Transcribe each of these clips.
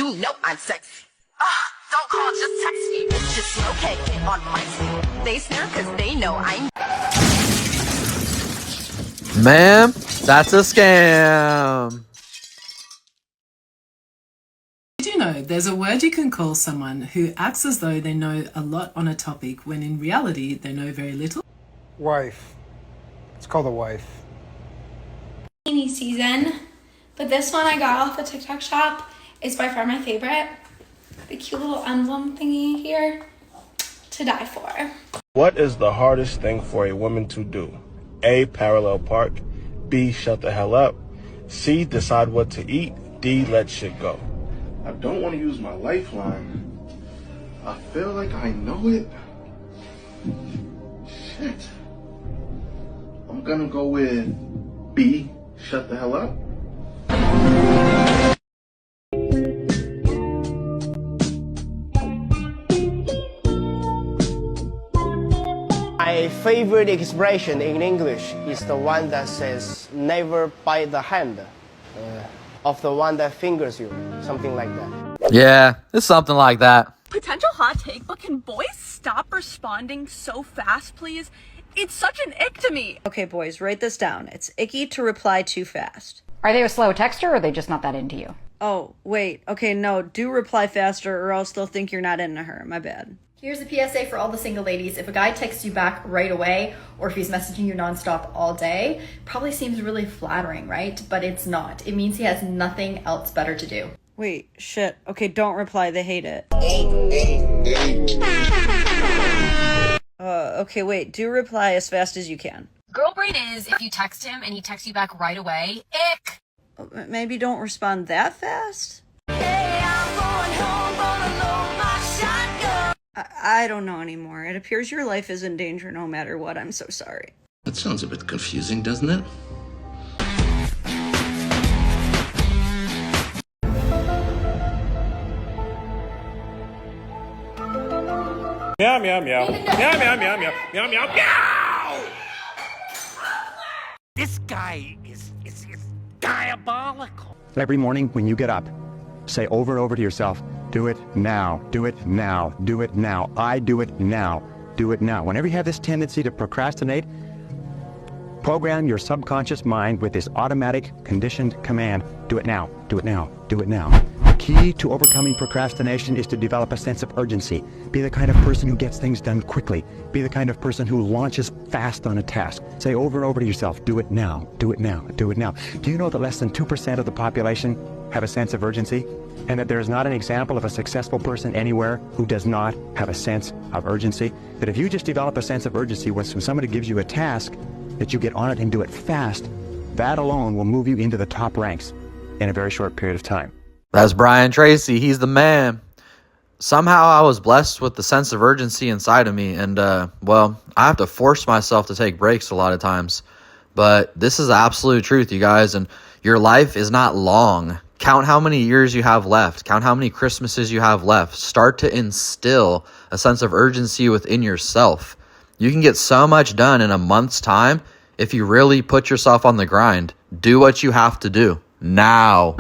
You know I'm sexy. Don't call, just text me. It's just okay on my sleep. They snare cause they know I'm... Man, that's a scam. Did you know there's a word you can call someone who acts as though they know a lot on a topic when in reality they know very little? Wife. It's called a wife. Rainy season, but this one I got off the TikTok shop is by far my favorite. The cute little emblem thingy here, to die for. What is the hardest thing for a woman to do? A, parallel park. B, shut the hell up. C, decide what to eat. D, let shit go. I don't want to use my lifeline. I feel like I know it. Shit. I'm gonna go with B, shut the hell up. My favorite expression in English is the one that says, never bite the hand of the one that fingers you, something like that. Yeah, it's something like that. Potential hot take, but can boys stop responding so fast, please? It's such an ick to me. Okay, boys, write this down. It's icky to reply too fast. Are they a slow texter or are they just not that into you? Oh, wait. Okay, no, do reply faster or else they'll think you're not into her. My bad. Here's a PSA for all the single ladies. If a guy texts you back right away, or if he's messaging you nonstop all day, probably seems really flattering, right? But it's not. It means he has nothing else better to do. Wait, shit. Okay, don't reply. They hate it. Okay, wait. Do reply as fast as you can. Girl brain is if you text him and he texts you back right away, ick. Maybe don't respond that fast? I don't know anymore. It appears your life is in danger no matter what. I'm so sorry. That sounds a bit confusing, doesn't it? Meow, meow, meow. Meow, meow, meow, meow. Meow, meow, meow! This guy is diabolical. Every morning when you get up, say over and over to yourself, do it now, do it now, do it now. I do it now, do it now. Whenever you have this tendency to procrastinate, program your subconscious mind with this automatic conditioned command, do it now, do it now, do it now. The key to overcoming procrastination is to develop a sense of urgency. Be the kind of person who gets things done quickly. Be the kind of person who launches fast on a task. Say over and over to yourself, do it now, do it now, do it now. Do you know that less than 2% of the population have a sense of urgency? And that there is not an example of a successful person anywhere who does not have a sense of urgency? That if you just develop a sense of urgency when somebody gives you a task, that you get on it and do it fast, that alone will move you into the top ranks in a very short period of time. That's Brian Tracy. He's the man. Somehow I was blessed with the sense of urgency inside of me. And, well, I have to force myself to take breaks a lot of times. But this is the absolute truth, you guys. And your life is not long. Count how many years you have left. Count how many Christmases you have left. Start to instill a sense of urgency within yourself. You can get so much done in a month's time if you really put yourself on the grind. Do what you have to do now.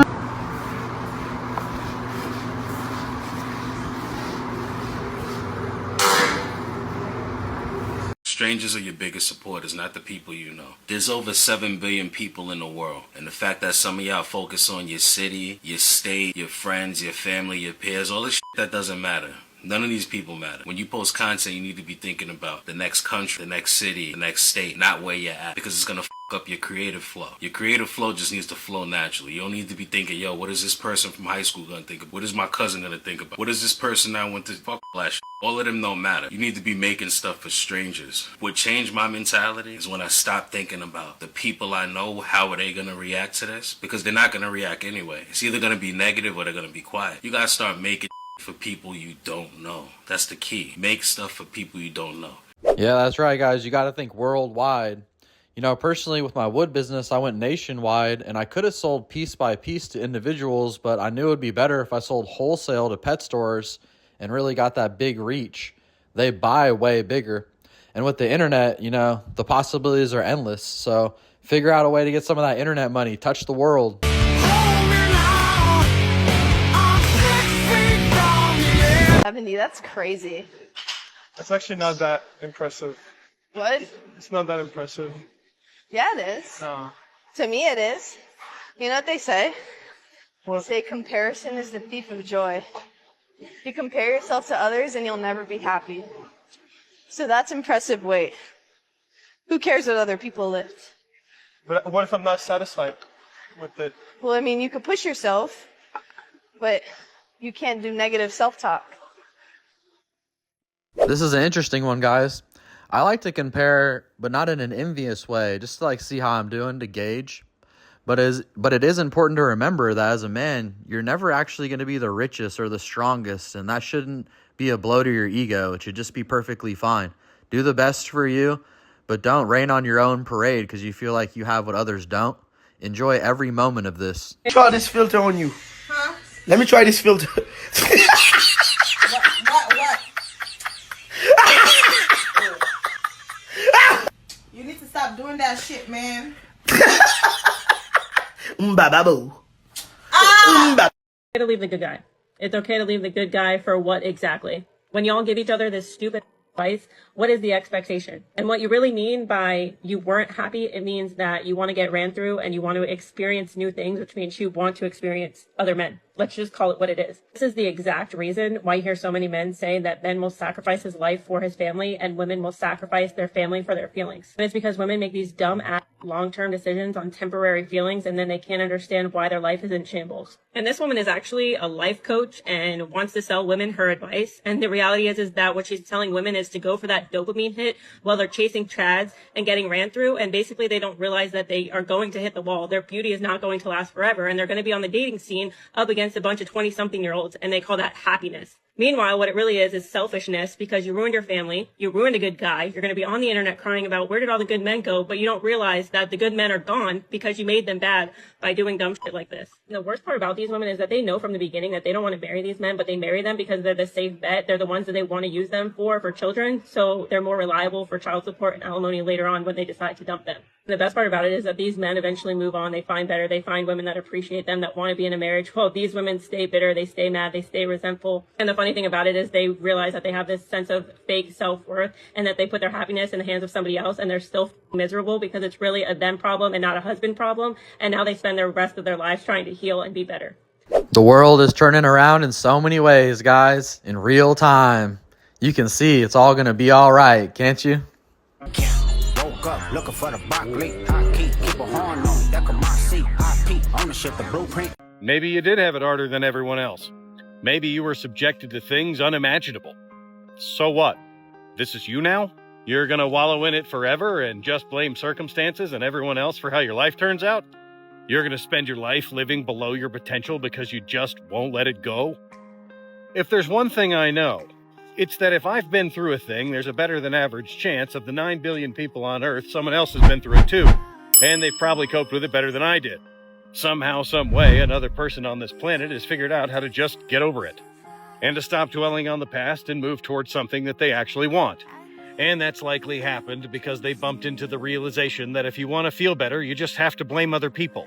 Strangers are your biggest supporters, not the people you know. There's over 7 billion people in the world. And the fact that some of y'all focus on your city, your state, your friends, your family, your peers, all this shit, that doesn't matter. None of these people matter. When you post content, you need to be thinking about the next country, the next city, the next state, not where you're at. Because it's going to f*** up your creative flow. Your creative flow just needs to flow naturally. You don't need to be thinking, yo, what is this person from high school going to think about? What is my cousin going to think about? What is this person I went to fuck last? All of them don't matter. You need to be making stuff for strangers. What changed my mentality is when I stopped thinking about the people I know, how are they going to react to this? Because they're not going to react anyway. It's either going to be negative or they're going to be quiet. You got to start making for people you don't know. That's the key. Make stuff for people you don't know. Yeah, that's right, guys. You got to think worldwide. You know, personally, with my wood business, I went nationwide, and I could have sold piece by piece to individuals, but I knew it would be better if I sold wholesale to pet stores and really got that big reach. They buy way bigger. And with the internet, you know, the possibilities are endless. So figure out a way to get some of that internet money. Touch the world. 70. That's crazy. That's actually not that impressive. What? It's not that impressive. Yeah, it is. No. To me, it is. You know what they say? What? They say comparison is the thief of joy. You compare yourself to others and you'll never be happy. So that's impressive weight. Who cares what other people lift? But what if I'm not satisfied with it? Well, I mean, you could push yourself, but you can't do negative self-talk. This is an interesting one, guys. I like to compare, but not in an envious way, just to like see how I'm doing to gauge. But it is important to remember that as a man, you're never actually going to be the richest or the strongest, and that shouldn't be a blow to your ego. It should just be perfectly fine. Do the best for you, but don't rain on your own parade because you feel like you have what others don't. Enjoy every moment of this. Try this filter on you. Huh? Let me try this filter. What? You need to stop doing that shit, man. Bababoo. It's okay to leave the good guy. It's okay to leave the good guy for what exactly? When y'all give each other this stupid advice, what is the expectation? And what you really mean by you weren't happy, it means that you want to get ran through and you want to experience new things, which means you want to experience other men. Let's just call it what it is. This is the exact reason why you hear so many men say that men will sacrifice his life for his family and women will sacrifice their family for their feelings. And it's because women make these dumb long-term decisions on temporary feelings and then they can't understand why their life is in shambles. And this woman is actually a life coach and wants to sell women her advice. And the reality is that what she's telling women is to go for that dopamine hit while they're chasing trads and getting ran through. And basically they don't realize that they are going to hit the wall. Their beauty is not going to last forever. And they're going to be on the dating scene up against a bunch of 20-something-year-olds, and they call that happiness. Meanwhile, what it really is selfishness because you ruined your family, you ruined a good guy, you're going to be on the internet crying about where did all the good men go, but you don't realize that the good men are gone because you made them bad by doing dumb shit like this. The worst part about these women is that they know from the beginning that they don't want to marry these men, but they marry them because they're the safe bet. They're the ones that they want to use them for children, so they're more reliable for child support and alimony later on when they decide to dump them. The best part about it is that these men eventually move on, they find better, they find women that appreciate them, that want to be in a marriage. Well, these women stay bitter, they stay mad, they stay resentful. And the funny thing about it is they realize that they have this sense of fake self-worth and that they put their happiness in the hands of somebody else and they're still miserable because it's really a them problem and not a husband problem. And now they spend the rest of their lives trying to heal and be better. The world is turning around in so many ways, guys, in real time. You can see it's all going to be all right, can't you? Up, looking for the broccoli. I keep a horn on deck of my seat. I peep ownership, the blueprint. Maybe you did have it harder than everyone else. Maybe you were subjected to things unimaginable. So what? This is you now? You're gonna wallow in it forever and just blame circumstances and everyone else for how your life turns out? You're gonna spend your life living below your potential because you just won't let it go? If there's one thing I know, it's that if I've been through a thing, there's a better than average chance of the 9 billion people on Earth, someone else has been through it too. And they've probably coped with it better than I did. Somehow, some way, another person on this planet has figured out how to just get over it. And to stop dwelling on the past and move towards something that they actually want. And that's likely happened because they bumped into the realization that if you want to feel better, you just have to blame other people.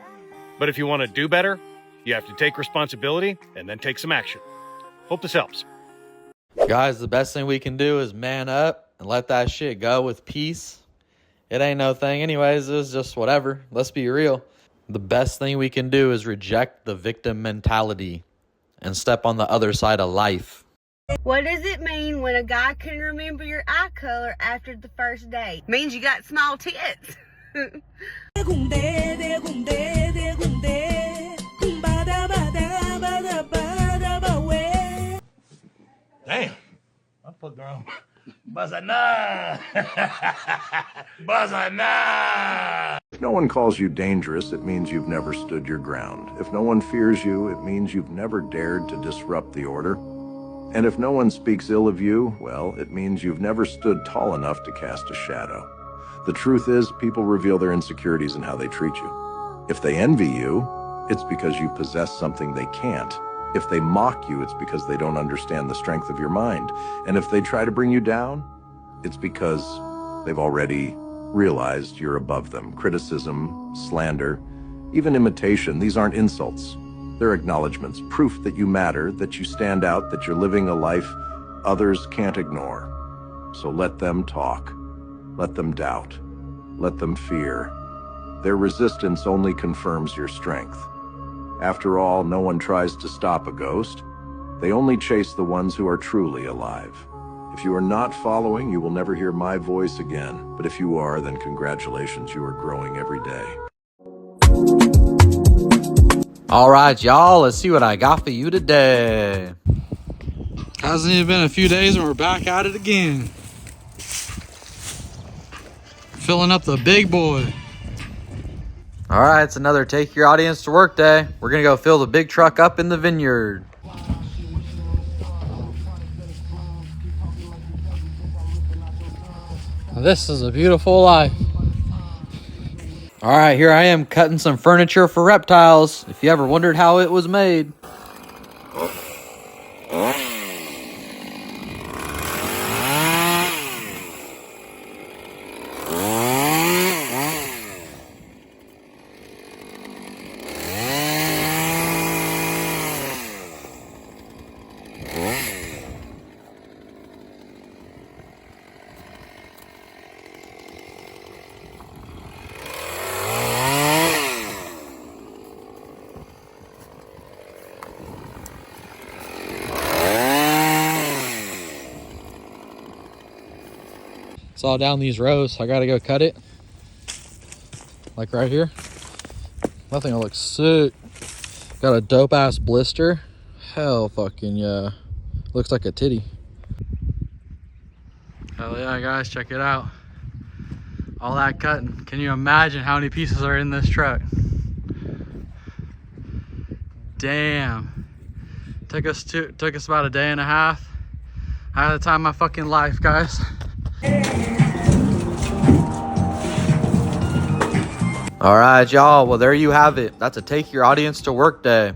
But if you want to do better, you have to take responsibility and then take some action. Hope this helps. Guys, the best thing we can do is man up and let that shit go with peace. It ain't no thing anyways. It's just whatever. Let's be real. The best thing we can do is reject the victim mentality and step on the other side of life. What does it mean when a guy can remember your eye color after the first date? Means you got small tits. Damn, I fucked around. Bazana! Bazana! If no one calls you dangerous, it means you've never stood your ground. If no one fears you, it means you've never dared to disrupt the order. And if no one speaks ill of you, well, it means you've never stood tall enough to cast a shadow. The truth is, people reveal their insecurities in how they treat you. If they envy you, it's because you possess something they can't. If they mock you, it's because they don't understand the strength of your mind. And if they try to bring you down, it's because they've already realized you're above them. Criticism, slander, even imitation, these aren't insults. They're acknowledgments, proof that you matter, that you stand out, that you're living a life others can't ignore. So let them talk. Let them doubt. Let them fear. Their resistance only confirms your strength. After all, no one tries to stop a ghost. They only chase the ones who are truly alive. If you are not following, you will never hear my voice again. But if you are, then congratulations, you are growing every day. All right, y'all, let's see what I got for you today. Hasn't even been a few days and we're back at it again. Filling up the big boy. All right, it's another Take Your Audience to Work day. We're going to go fill the big truck up in the vineyard. This is a beautiful life. All right, here I am cutting some furniture for reptiles. If you ever wondered how it was made. It's all down these rows, so I gotta go cut it. Like right here. That thing looks sick. Got a dope ass blister. Hell fucking yeah. Looks like a titty. Hell yeah, guys, check it out. All that cutting. Can you imagine how many pieces are in this truck? Damn. Took us about a day and a half. I had the time of my fucking life, guys. All right, y'all. Well, there you have it. That's a Take Your Audience to Work day.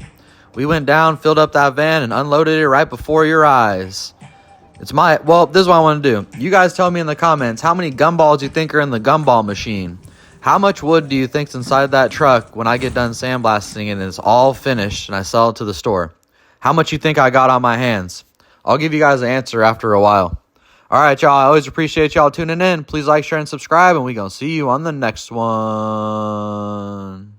We went down, filled up that van, and unloaded it right before your eyes. Well, this is what I want to do. You guys tell me in the comments how many gumballs you think are in the gumball machine. How much wood do you think's inside that truck when I get done sandblasting and it's all finished and I sell it to the store? How much you think I got on my hands? I'll give you guys an answer after a while. All right, y'all. I always appreciate y'all tuning in. Please like, share, and subscribe, and we gonna see you on the next one.